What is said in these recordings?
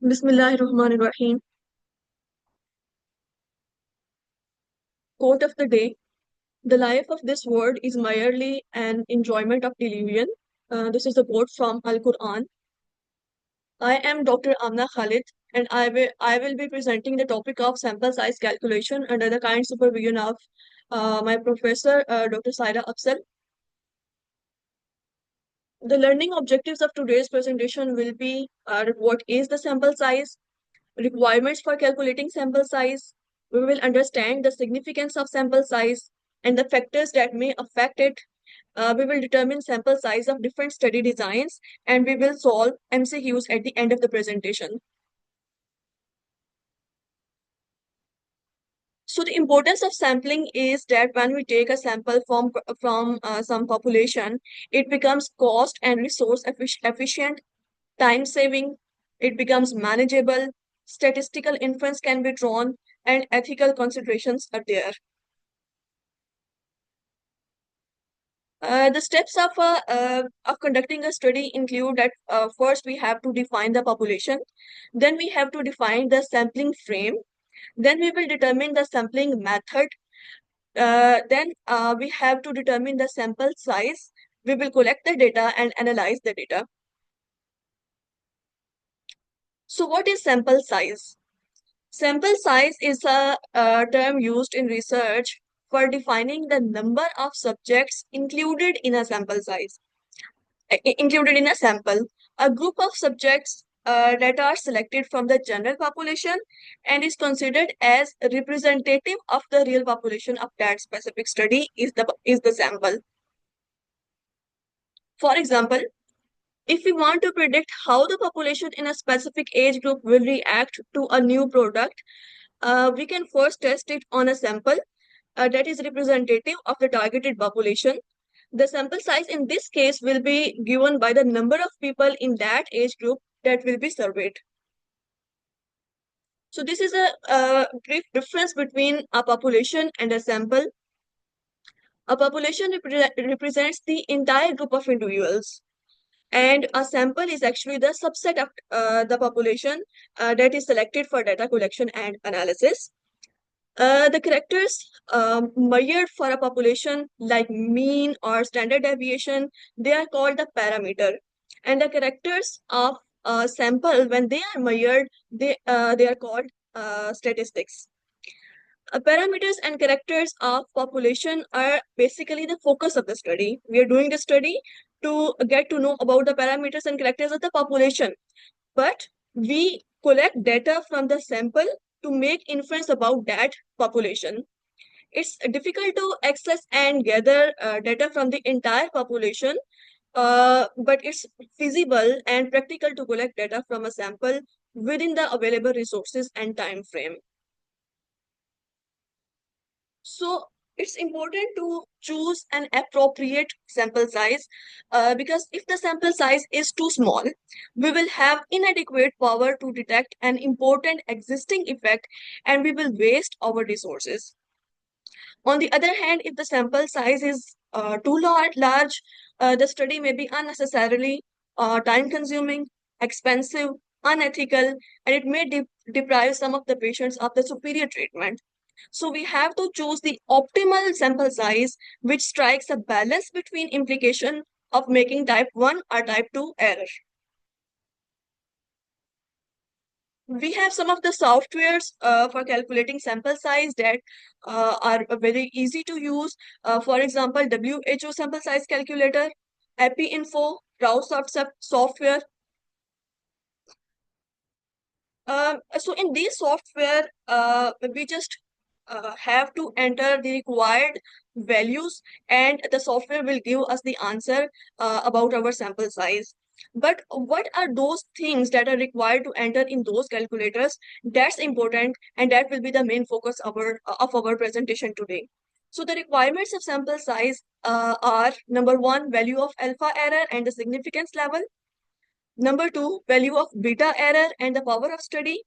Bismillahirrahmanirrahim. Quote of the day: the life of this world is merely an enjoyment of delusion. This is a quote from Al Quran. I am Dr. Amna Khalid, and I will be presenting the topic of sample size calculation under the kind supervision of my professor, Dr. Saida Afzal. The learning objectives of today's presentation will be what is the sample size, requirements for calculating sample size. We will understand the significance of sample size and the factors that may affect it. We will determine sample size of different study designs, and we will solve MCQs at the end of the presentation. So the importance of sampling is that when we take a sample from some population, it becomes cost and resource efficient, time saving, it becomes manageable, statistical inference can be drawn, and ethical considerations are there. The steps of conducting a study include that first we have to define the population, then we have to define the sampling frame, then we will determine the sampling method, then we have to determine the sample size. We will collect the data and analyze the data. So what is sample size? Sample size is a term used in research for defining the number of subjects included in a sample size. Included in a sample, a group of subjects that are selected from the general population and is considered as representative of the real population of that specific study is the sample. For example, if we want to predict how the population in a specific age group will react to a new product, we can first test it on a sample that is representative of the targeted population. The sample size in this case will be given by the number of people in that age group that will be surveyed. So this is a brief difference between a population and a sample. A population represents the entire group of individuals, and a sample is actually the subset of the population that is selected for data collection and analysis. The characters measured for a population like mean or standard deviation, they are called the parameter. And the characters of a sample, when they are measured, they are called statistics. Parameters and characters of population are basically the focus of the study. We are doing the study to get to know about the parameters and characters of the population, but we collect data from the sample to make inference about that population. It's difficult to access and gather data from the entire population, but it's feasible and practical to collect data from a sample within the available resources and time frame. So it's important to choose an appropriate sample size because if the sample size is too small, we will have inadequate power to detect an important existing effect and we will waste our resources. On the other hand, if the sample size is too large, the study may be unnecessarily time consuming, expensive, unethical, and it may deprive some of the patients of the superior treatment. So we have to choose the optimal sample size, which strikes a balance between implication of making type 1 or type 2 error. We have some of the softwares for calculating sample size that are very easy to use. For example, WHO sample size calculator, EpiInfo, Browsoft software. So in these software, we just have to enter the required values and the software will give us the answer about our sample size. But what are those things that are required to enter in those calculators? That's important and that will be the main focus of our presentation today. So the requirements of sample size are number one, value of alpha error and the significance level. Number two, value of beta error and the power of study.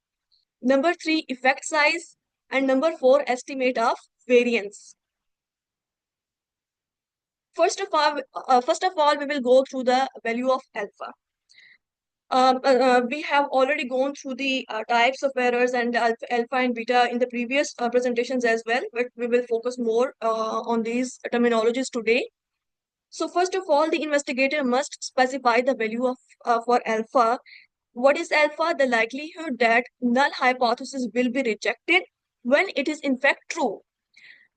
Number three, effect size. And number four, estimate of variance. First of all, we will go through the value of alpha. We have already gone through the types of errors and alpha and beta in the previous presentations as well, but we will focus more on these terminologies today. So first of all, the investigator must specify the value of for alpha. What is alpha? The likelihood that null hypothesis will be rejected when it is in fact true.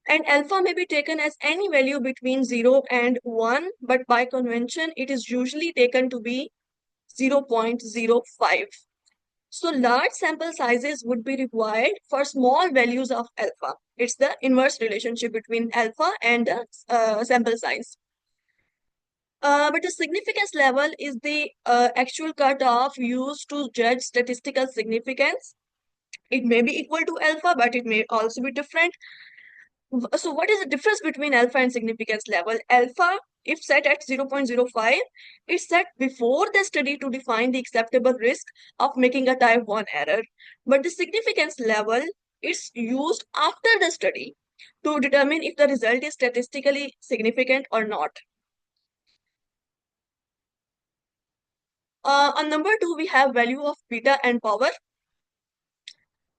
And alpha may be taken as any value between 0 and 1, but by convention, it is usually taken to be 0.05. So large sample sizes would be required for small values of alpha. It's the inverse relationship between alpha and the sample size. But the significance level is the actual cutoff used to judge statistical significance. It may be equal to alpha, but it may also be different. So what is the difference between alpha and significance level? Alpha, if set at 0.05, is set before the study to define the acceptable risk of making a type 1 error. But the significance level is used after the study to determine if the result is statistically significant or not. On number 2, we have value of beta and power.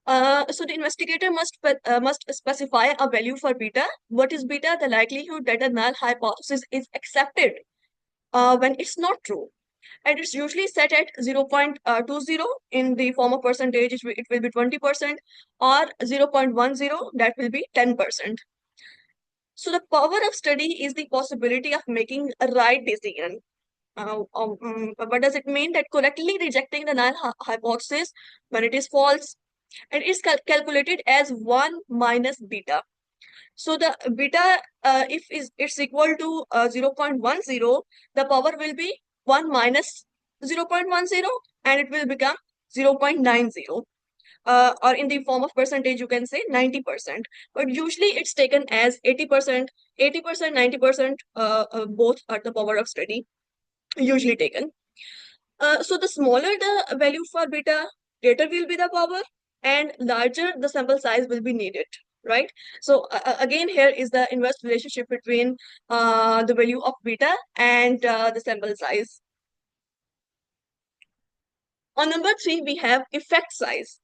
So the investigator must specify a value for beta. What is beta? The likelihood that a null hypothesis is accepted when it's not true. And it's usually set at 0.20 in the form of percentage, it will be 20%, or 0.10, that will be 10%. So the power of study is the possibility of making a right decision. What does it mean? That correctly rejecting the null hypothesis when it is false, and it's calculated as 1 minus beta. So the beta, if it's equal to 0.10, the power will be 1 minus 0.10, and it will become 0.90. Or in the form of percentage, you can say 90%. But usually it's taken as 80%, 80%, 90%, both are the power of study usually taken. So the smaller the value for beta, greater will be the power, and larger the sample size will be needed, right? So again, here is the inverse relationship between the value of beta and the sample size. On number 3, we have effect size.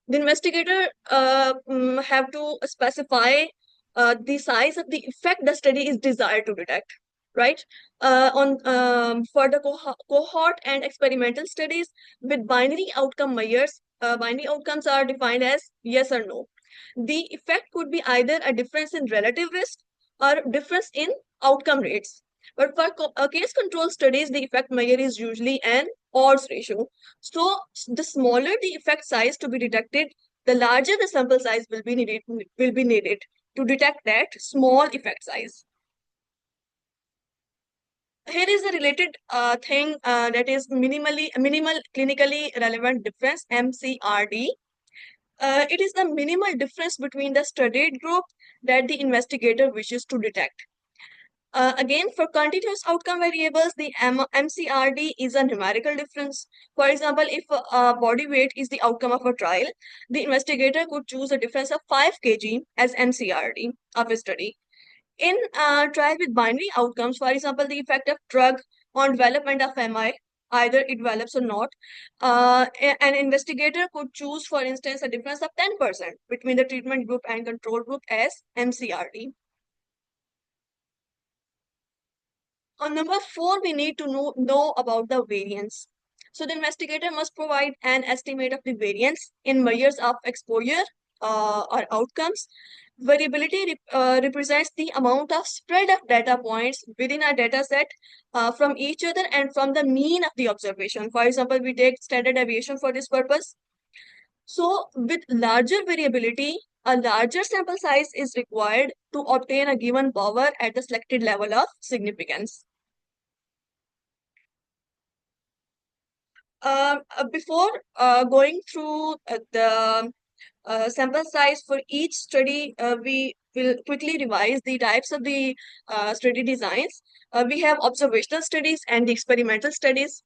The investigator have to specify the size of the effect the study is desired to detect, right? On For the cohort and experimental studies with binary outcome measures, binary outcomes are defined as yes or no. The effect could be either a difference in relative risk or difference in outcome rates. But for case control studies, the effect measure is usually an odds ratio. So the smaller the effect size to be detected, the larger the sample size will be needed to detect that small effect size. Here is a related thing that is minimal clinically relevant difference, MCRD. It is the minimal difference between the studied group that the investigator wishes to detect. Again, for continuous outcome variables, the MCRD is a numerical difference. For example, if body weight is the outcome of a trial, the investigator could choose a difference of 5 kg as MCRD of a study. In trial with binary outcomes, for example, the effect of drug on development of MI, either it develops or not, an investigator could choose, for instance, a difference of 10% between the treatment group and control group as MCRD. On number 4, we need to know about the variance. So the investigator must provide an estimate of the variance in measures of exposure or outcomes. Variability represents the amount of spread of data points within a data set from each other and from the mean of the observation. For example, we take standard deviation for this purpose. So with larger variability, a larger sample size is required to obtain a given power at the selected level of significance. Before going through the sample size for each study, we will quickly revise the types of the study designs. We have observational studies and the experimental studies.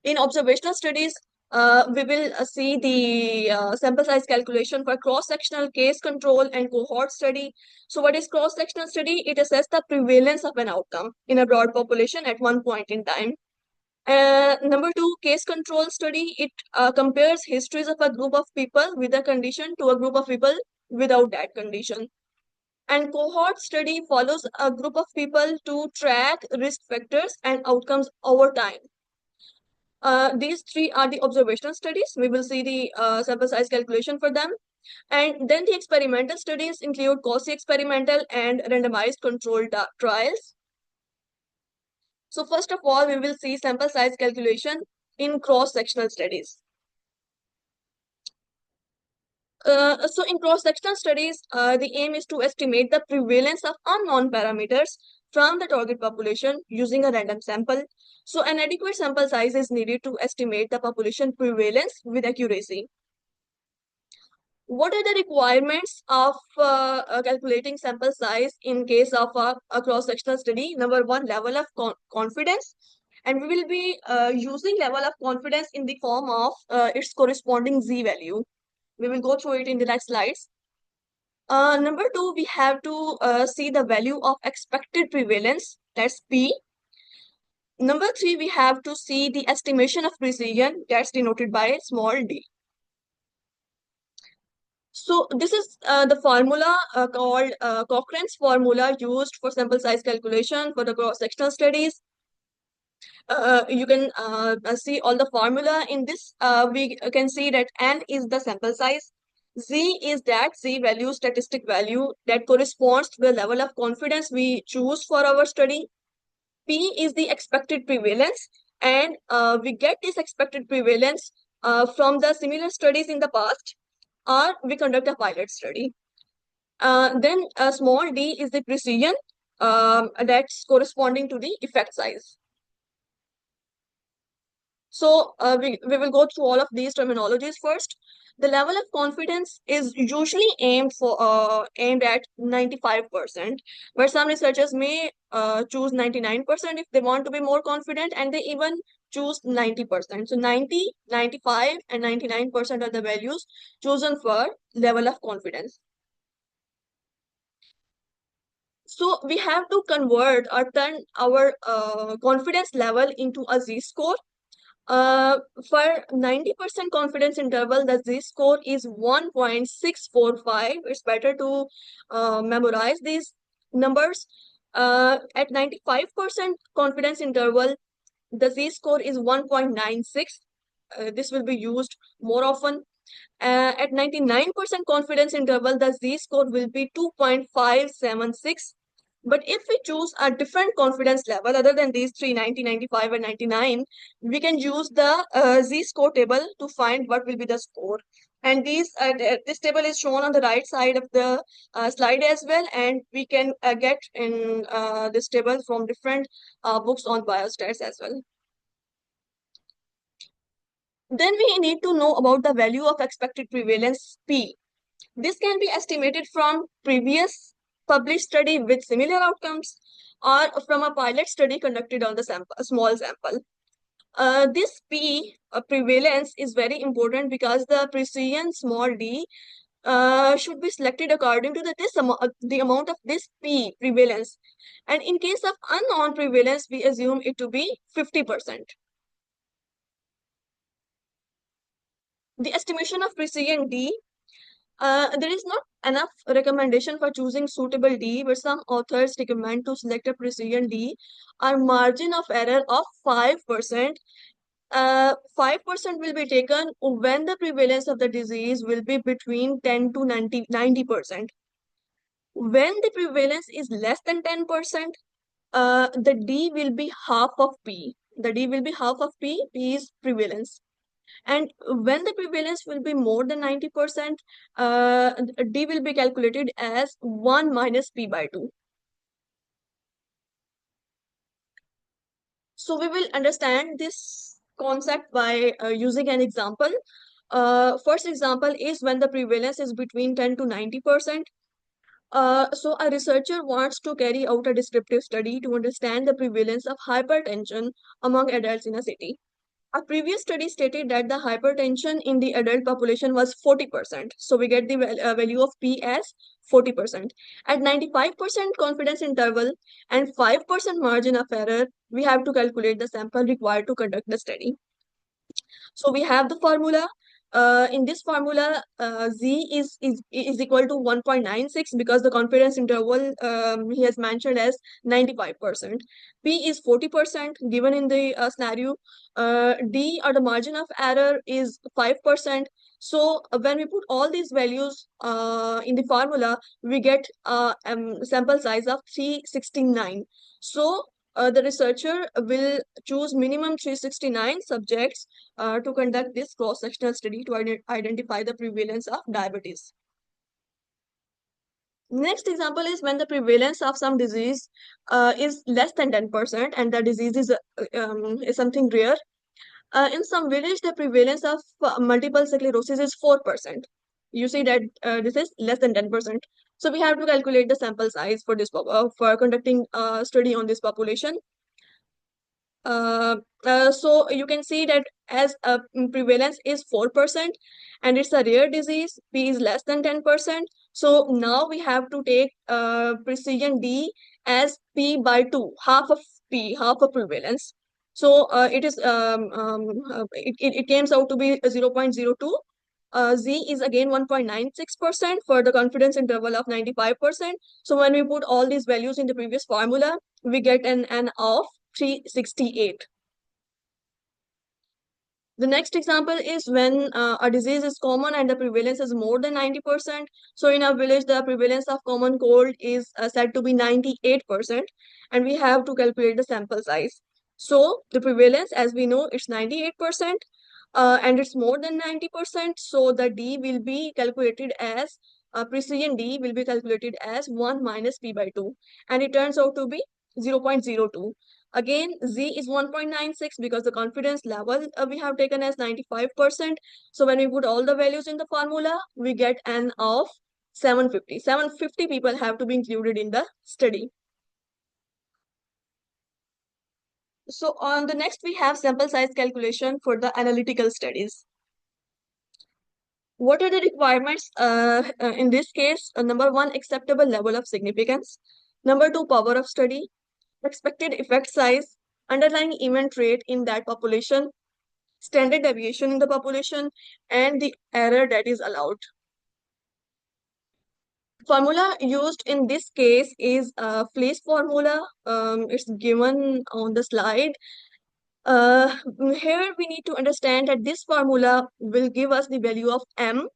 In observational studies, we will see the sample size calculation for cross-sectional case control and cohort study. So what is cross-sectional study? It assesses the prevalence of an outcome in a broad population at one point in time. Number two, case control study. It compares histories of a group of people with a condition to a group of people without that condition. And cohort study follows a group of people to track risk factors and outcomes over time. These three are the observational studies. We will see the sample size calculation for them. And then the experimental studies include quasi-experimental and randomized controlled trials. So first of all, we will see sample size calculation in cross-sectional studies. So in cross-sectional studies, the aim is to estimate the prevalence of unknown parameters from the target population using a random sample. So an adequate sample size is needed to estimate the population prevalence with accuracy. What are the requirements of calculating sample size in case of a cross-sectional study? Number one, level of confidence. And we will be using level of confidence in the form of its corresponding z-value. We will go through it in the next slides. Number two, we have to see the value of expected prevalence, that's P. Number three, we have to see the estimation of precision, that's denoted by small d. So this is the formula called Cochrane's formula used for sample size calculation for the cross-sectional studies. You can see all the formula in this. We can see that N is the sample size. Z is that Z value, statistic value that corresponds to the level of confidence we choose for our study. P is the expected prevalence, and we get this expected prevalence from the similar studies in the past, or we conduct a pilot study. Then small d is the precision that's corresponding to the effect size. So we will go through all of these terminologies first. The level of confidence is usually aimed at 95%, but some researchers may choose 99% if they want to be more confident, and they even choose 90%. So 90, 95, and 99% are the values chosen for level of confidence. So we have to convert or turn our confidence level into a z-score. For 90% confidence interval, the z-score is 1.645. It's better to memorize these numbers. At 95% confidence interval, the z-score is 1.96. This will be used more often. At 99% confidence interval, the z-score will be 2.576. But if we choose a different confidence level other than these three, 90, 95, and 99, we can use the z-score table to find what will be the score. And this table is shown on the right side of the slide as well. And we can get in this table from different books on biostats as well. Then we need to know about the value of expected prevalence P. This can be estimated from previous published study with similar outcomes or from a pilot study conducted on the sample, a small sample. This P prevalence is very important because the precision small d should be selected according to the amount of this P prevalence. And in case of unknown prevalence, we assume it to be 50%. The estimation of precision D, there is not enough recommendation for choosing suitable D, but some authors recommend to select a precision D or margin of error of 5%. 5% will be taken when the prevalence of the disease will be between 10 to 90%. When the prevalence is less than 10%, the D will be half of P. The D will be half of P, P is prevalence. And when the prevalence will be more than 90%, D will be calculated as 1 minus P by 2. So we will understand this concept by using an example. First example is when the prevalence is between 10 to 90%. So a researcher wants to carry out a descriptive study to understand the prevalence of hypertension among adults in a city. A previous study stated that the hypertension in the adult population was 40%. So we get the value of P as 40%. At 95% confidence interval and 5% margin of error, we have to calculate the sample required to conduct the study. So we have the formula. In this formula, Z is equal to 1.96 because the confidence interval he has mentioned as 95%. P is 40% given in the scenario. D, or the margin of error, is 5%. So when we put all these values in the formula, we get a sample size of 369. So the researcher will choose minimum 369 subjects to conduct this cross-sectional study to identify the prevalence of diabetes. Next example is when the prevalence of some disease is less than 10% and the disease is something rare. In some village, the prevalence of multiple sclerosis is 4%. You see that this is less than 10%. So we have to calculate the sample size for this for conducting a study on this population. So you can see that as prevalence is 4% and it's a rare disease, P is less than 10%. So now we have to take precision D as P by 2, half of P, half of prevalence. So it comes out to be 0.02. Z is again 1.96% for the confidence interval of 95%. So when we put all these values in the previous formula, we get an N of 368. The next example is when a disease is common and the prevalence is more than 90%. So in our village, the prevalence of common cold is said to be 98%, and we have to calculate the sample size. So the prevalence, as we know, it's 98%, and it's more than 90%. So the D will be calculated as precision D will be calculated as 1 minus P by 2, and it turns out to be 0.02. Again, Z is 1.96 because the confidence level we have taken as 95%. So when we put all the values in the formula, we get N of 750. 750 people have to be included in the study. So on the next, we have sample size calculation for the analytical studies. What are the requirements in this case? Number one, acceptable level of significance. Number two, power of study. Expected effect size, underlying event rate in that population, standard deviation in the population, and the error that is allowed. Formula used in this case is Fleece formula. It's given on the slide. Here we need to understand that this formula will give us the value of M.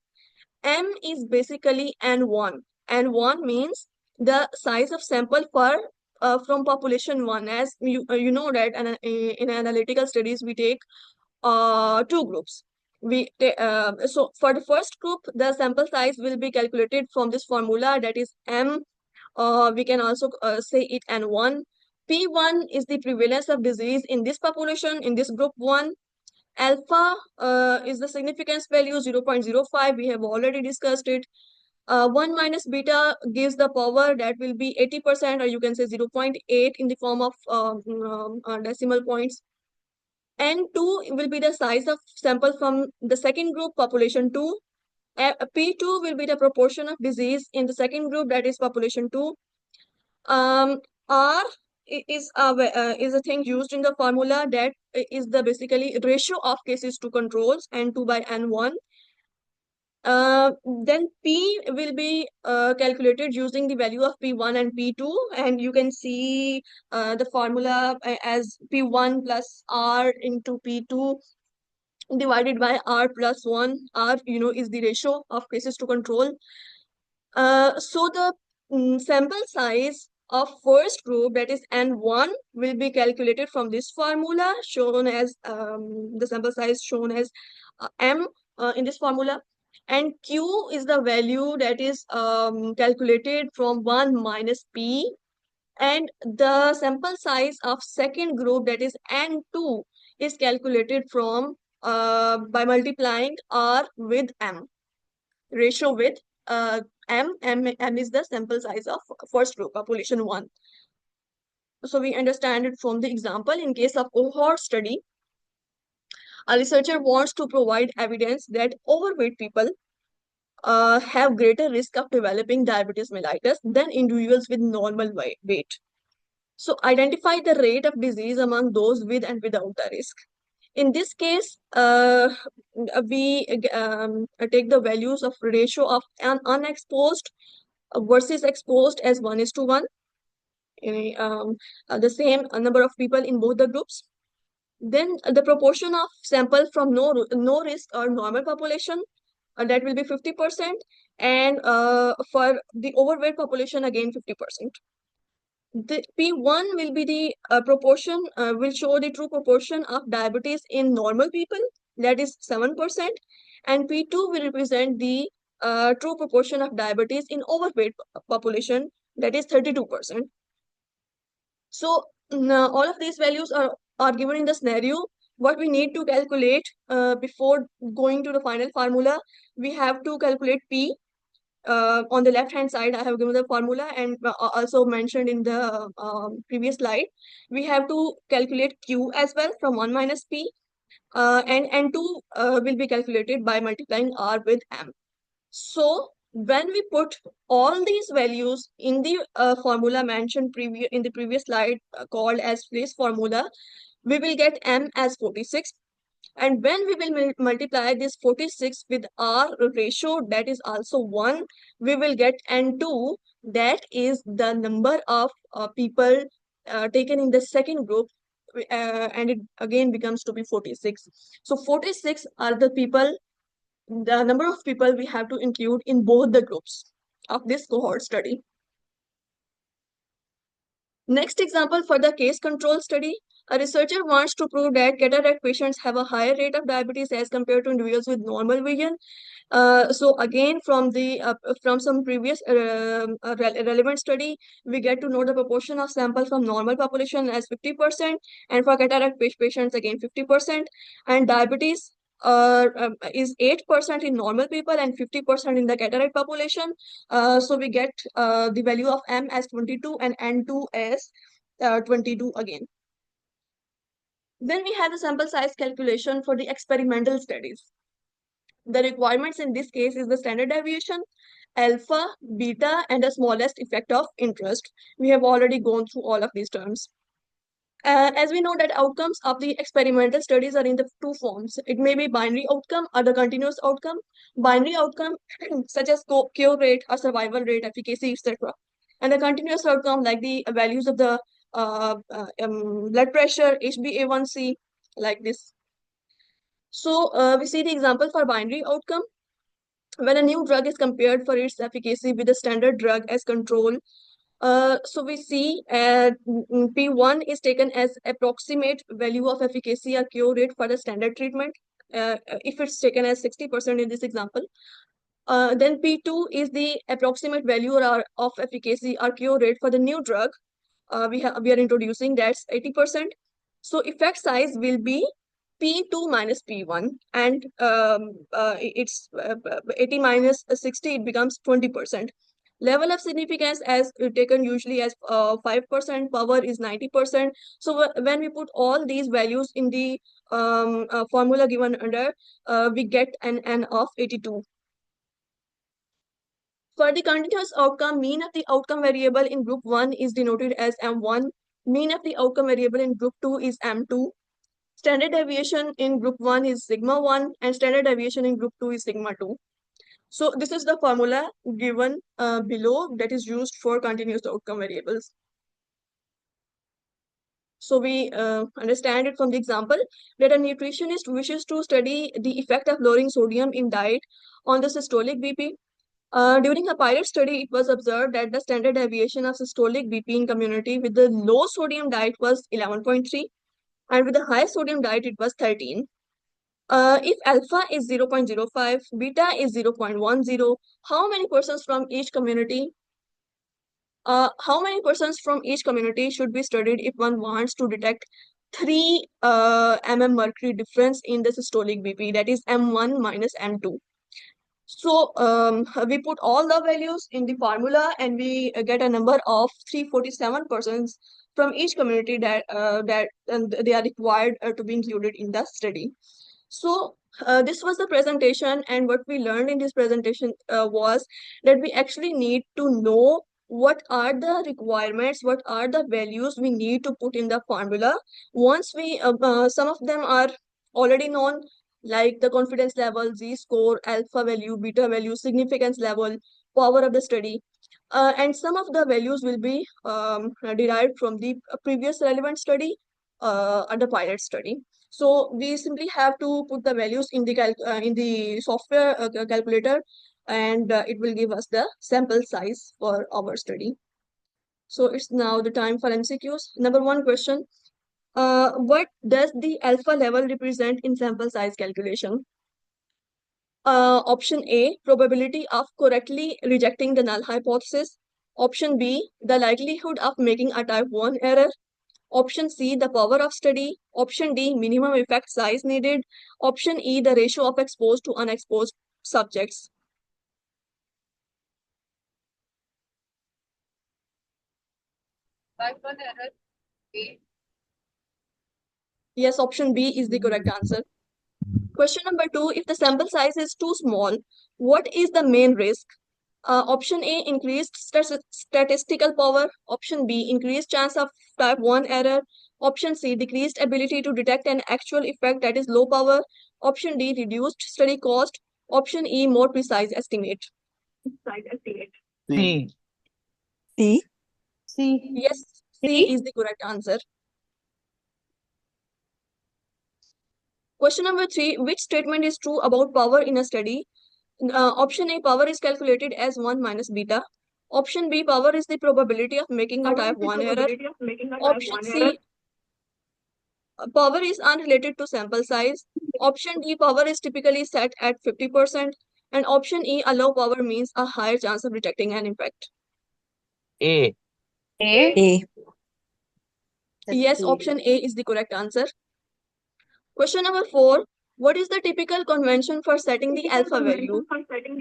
M is basically N1. N1 means the size of sample per from population 1. As you know that in analytical studies we take two groups. So for the first group, the sample size will be calculated from this formula, that is M. We can also say it N1. P1 is the prevalence of disease in this population, in this group 1. Alpha is the significance value 0.05. We have already discussed it. 1 minus beta gives the power that will be 80%, or you can say 0.8 in the form of decimal points. N2 will be the size of sample from the second group, population 2. P2 will be the proportion of disease in the second group, that is population 2. R is a thing used in the formula that is the basically ratio of cases to controls, N2 by N1. Then P will be calculated using the value of P1 and P2, and you can see the formula as P1 plus R into P2 divided by R plus 1. R, is the ratio of cases to control. So the sample size of first group, that is N1, will be calculated from this formula shown as the sample size shown as M in this formula. And Q is the value that is calculated from 1 minus P. And the sample size of second group, that is N2, is calculated from by multiplying R with M. Ratio with M is the sample size of first group, population 1. So we understand it from the example. In case of cohort study, A researcher wants to provide evidence that overweight people have greater risk of developing diabetes mellitus than individuals with normal weight. So identify the rate of disease among those with and without the risk. In this case, we take the values of ratio of an unexposed versus exposed as 1:1, the same number of people in both the groups. Then the proportion of sample from no risk or normal population, that will be 50%, and for the overweight population again 50%. The P1 will be the proportion, will show the true proportion of diabetes in normal people, that is 7%, and P2 will represent the true proportion of diabetes in overweight population, that is 32%. So all of these values are given in the scenario. What we need to calculate before going to the final formula, we have to calculate P. On the left hand side, I have given the formula, and also mentioned in the previous slide. We have to calculate Q as well from 1 minus P, and N2 will be calculated by multiplying R with M. So when we put all these values in the formula mentioned in the previous slide, called as Friess formula, we will get M as 46. And when we will multiply this 46 with R ratio, that is also 1, we will get N2, that is the number of people taken in the second group, and it again becomes to be 46. So 46 are the number of people we have to include in both the groups of this cohort study. Next example for the case control study, a researcher wants to prove that cataract patients have a higher rate of diabetes as compared to individuals with normal vision. So again, from some previous relevant study, we get to know the proportion of sample from normal population as 50%, and for cataract patients again 50%, and diabetes is 8% in normal people and 50% in the cataract population. So we get the value of M as 22 and N2 as 22 again. Then we have the sample size calculation for the experimental studies. The requirements in this case is the standard deviation, alpha, beta, and the smallest effect of interest. We have already gone through all of these terms. As we know that outcomes of the experimental studies are in the two forms. It may be binary outcome or the continuous outcome. Binary outcome such as cure rate or survival rate, efficacy, etc. And the continuous outcome like the values of the blood pressure, HbA1c, like this. So we see the example for binary outcome. When a new drug is compared for its efficacy with a standard drug as control, so we see P1 is taken as approximate value of efficacy or cure rate for the standard treatment, if it's taken as 60% in this example. Then P2 is the approximate value of efficacy or cure rate for the new drug we are introducing, that's 80%. So effect size will be P2 minus P1, and it's 80 minus 60, it becomes 20%. Level of significance as taken usually as 5%, power is 90%. So when we put all these values in the formula given under, we get an N of 82. For the continuous outcome, mean of the outcome variable in group 1 is denoted as M1. Mean of the outcome variable in group 2 is M2. Standard deviation in group 1 is sigma 1, and standard deviation in group 2 is sigma 2. So this is the formula given below that is used for continuous outcome variables. So we understand it from the example that a nutritionist wishes to study the effect of lowering sodium in diet on the systolic BP. During a pilot study, it was observed that the standard deviation of systolic BP in community with the low sodium diet was 11.3, and with the high sodium diet, it was 13. If alpha is 0.05, beta is 0.10, how many persons from each community should be studied if one wants to detect 3 mmHg difference in the systolic BP, that is M1 minus M2. So we put all the values in the formula, and we get a number of 347 persons from each community that they are required to be included in the study. So this was the presentation, and what we learned in this presentation was that we actually need to know what are the requirements, what are the values we need to put in the formula. Once we, some of them are already known, like the confidence level, z-score, alpha value, beta value, significance level, power of the study. And some of the values will be derived from the previous relevant study and the pilot study. So we simply have to put the values in the software calculator, and it will give us the sample size for our study. So it's now the time for MCQs. Number one question: what does the alpha level represent in sample size calculation? Option A, probability of correctly rejecting the null hypothesis. Option B, the likelihood of making a type 1 error. Option C, the power of study. Option D, minimum effect size needed. Option E, the ratio of exposed to unexposed subjects. Type 1 error. A. Yes, option B is the correct answer. Question number 2, if the sample size is too small, what is the main risk? Option A, increased statistical power. Option B, increased chance of type 1 error. Option C, decreased ability to detect an actual effect that is low power. Option D, reduced study cost. Option E, more precise estimate. C. C. C. Yes, C is the correct answer. Question number 3, which statement is true about power in a study? Option A, power is calculated as 1 minus beta. Option B, power is the probability of making a type 1 error. Option C, power is unrelated to sample size. Option D, power is typically set at 50%. And option E, a low power means a higher chance of detecting an effect. A. A. Yes, option A is the correct answer. Question number 4, what is the typical convention for setting the alpha value?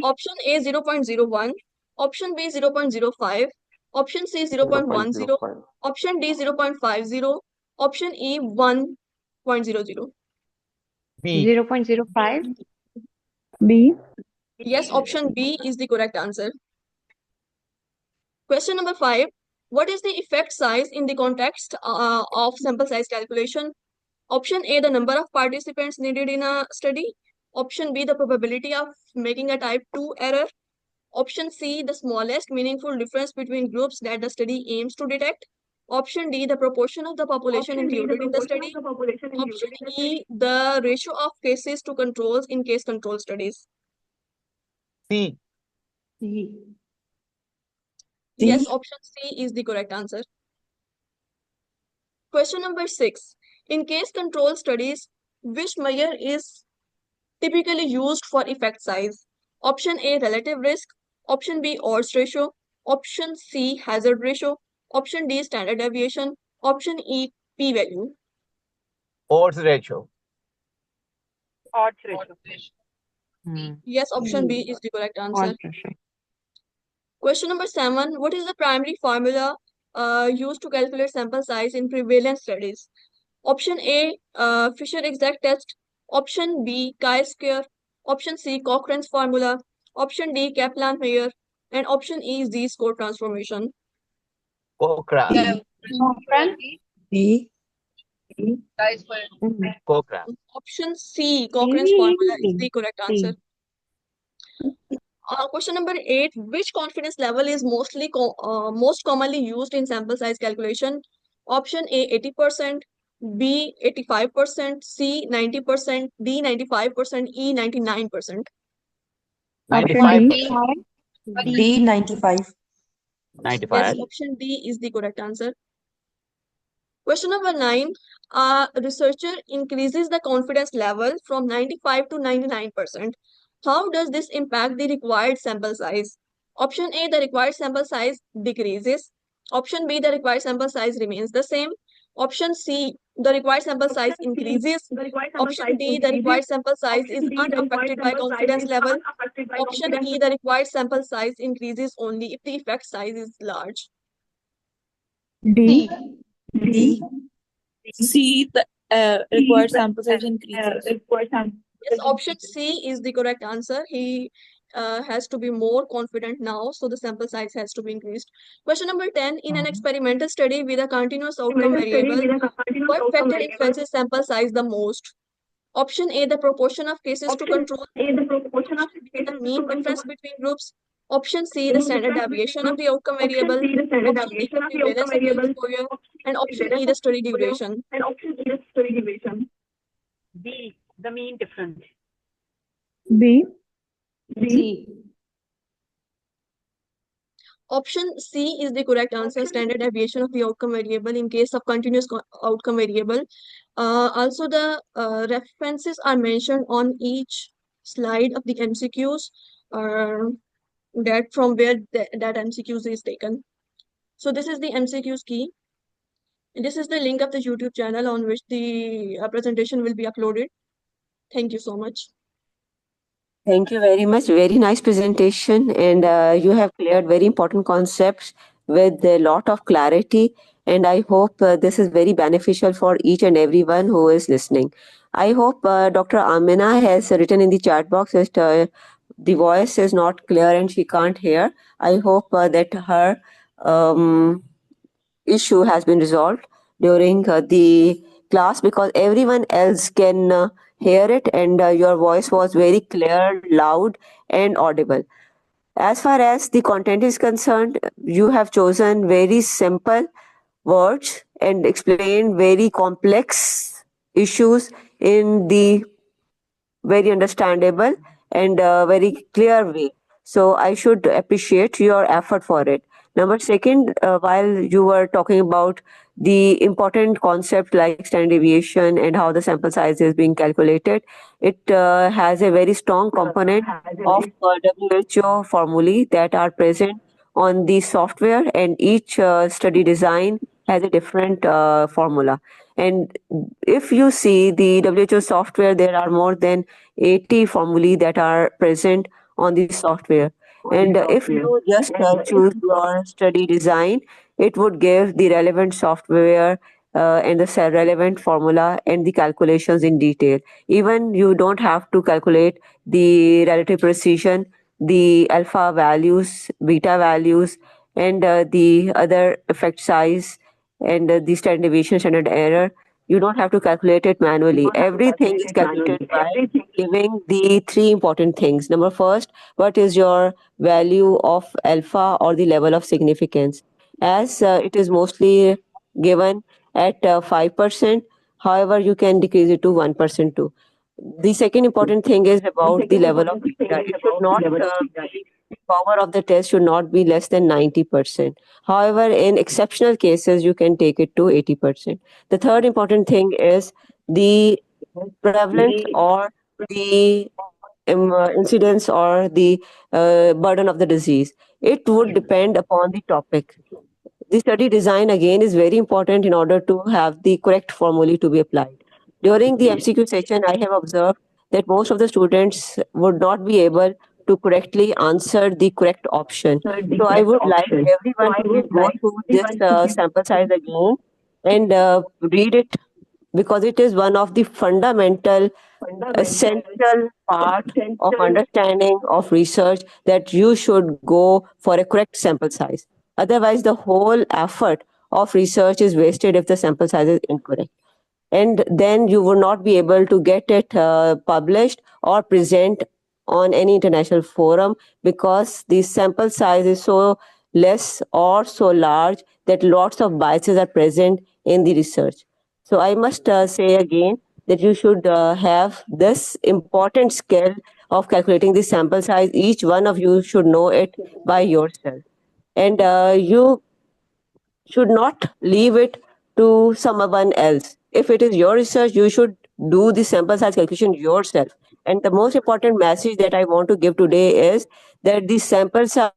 Option A 0.01, option B 0.05, option C 0.10, option D 0.50, option E 1.00. B. 0.05. B. Yes, option B is the correct answer. Question number 5, what is the effect size in the context of sample size calculation? Option A, the number of participants needed in a study. Option B, the probability of making a type 2 error. Option C, the smallest meaningful difference between groups that the study aims to detect. Option D, the proportion of the population included in the study. Option E, the ratio of cases to controls in case control studies. C. C. Yes, option C is the correct answer. Question number 6. In case control studies, which measure is typically used for effect size? Option A, relative risk. Option B, odds ratio. Option C, hazard ratio. Option D, standard deviation. Option E, p-value. Odds ratio. Odds ratio. Yes, option B is the correct answer. Odds ratio. Question number 7. What is the primary formula used to calculate sample size in prevalence studies? Option A, Fisher exact test. Option B, chi-square. Option C, Cochrane's formula. Option D, Kaplan-Meier. And option E is z-score transformation. Cochrane. Cochrane. B. Cochrane. Option C, Cochrane's formula is the correct answer. Question number 8, which confidence level is most commonly used in sample size calculation? Option A, 80%, B, 85%, C, 90%, D, 95%, E, 99%. 95%. B. 95. Yes, 95. option D is the correct answer. Question number 9, a researcher increases the confidence level from 95 to 99%. How does this impact the required sample size? Option A, the required sample size decreases. Option B, the required sample size remains the same. Option C, the required sample size increases. Option D, the required sample size is unaffected by confidence level. Option E, the required sample size increases only if the effect size is large. D. D. C, the required sample size increases. Yes, option C is the correct answer. He has to be more confident now, so the sample size has to be increased. Question number 10. In an experimental study with a continuous outcome variable, what factor influences sample size the most? Option A, the proportion of cases to control. Option B, the mean difference between groups. Option C, the standard deviation of the outcome variable. Option D, the prevalence of the exposure. And option E, the study duration. B, the mean difference. B. C. Option C is the correct answer, standard deviation of the outcome variable in case of continuous outcome variable. Also, the references are mentioned on each slide of the MCQs, that from where that MCQs is taken. So this is the MCQs key. And this is the link of the YouTube channel on which the presentation will be uploaded. Thank you so much. Thank you very much. Very nice presentation, and you have cleared very important concepts with a lot of clarity. And I hope this is very beneficial for each and everyone who is listening. I hope Dr. Amina has written in the chat box that the voice is not clear and she can't hear. I hope that her issue has been resolved during the class, because everyone else can hear it, and your voice was very clear, loud, and audible. As far as the content is concerned, you have chosen very simple words and explained very complex issues in the very understandable and very clear way. So I should appreciate your effort for it. Number second, while you were talking about the important concept like standard deviation and how the sample size is being calculated, it has a very strong component of WHO formulae that are present on the software, and each study design has a different formula. And if you see the WHO software, there are more than 80 formulae that are present on the software. And if you just choose your study design, it would give the relevant software and the relevant formula and the calculations in detail. Even you don't have to calculate the relative precision, the alpha values, beta values, and the other effect size, and the standard deviation, standard error. You don't have to calculate it manually. Everything is calculated by giving the three important things. Number first, what is your value of alpha or the level of significance? As it is mostly given at 5%, however, you can decrease it to 1% too. The second important thing is about the level of beta. It should not the power of the test should not be less than 90%. However, in exceptional cases, you can take it to 80%. The third important thing is the prevalence or the incidence or the burden of the disease. It would depend upon the topic. The study design again is very important in order to have the correct formulae to be applied. During the MCQ session, I have observed that most of the students would not be able to correctly answer the correct option. So I would like everyone to go through this sample size again and read it, because it is one of the fundamental essential part of understanding of research, that you should go for a correct sample size. Otherwise, the whole effort of research is wasted if the sample size is incorrect. And then you will not be able to get it published or present on any international forum, because the sample size is so less or so large that lots of biases are present in the research. So I must say again that you should have this important skill of calculating the sample size. Each one of you should know it by yourself. And you should not leave it to someone else. If it is your research, you should do the sample size calculation yourself. And the most important message that I want to give today is that the sample size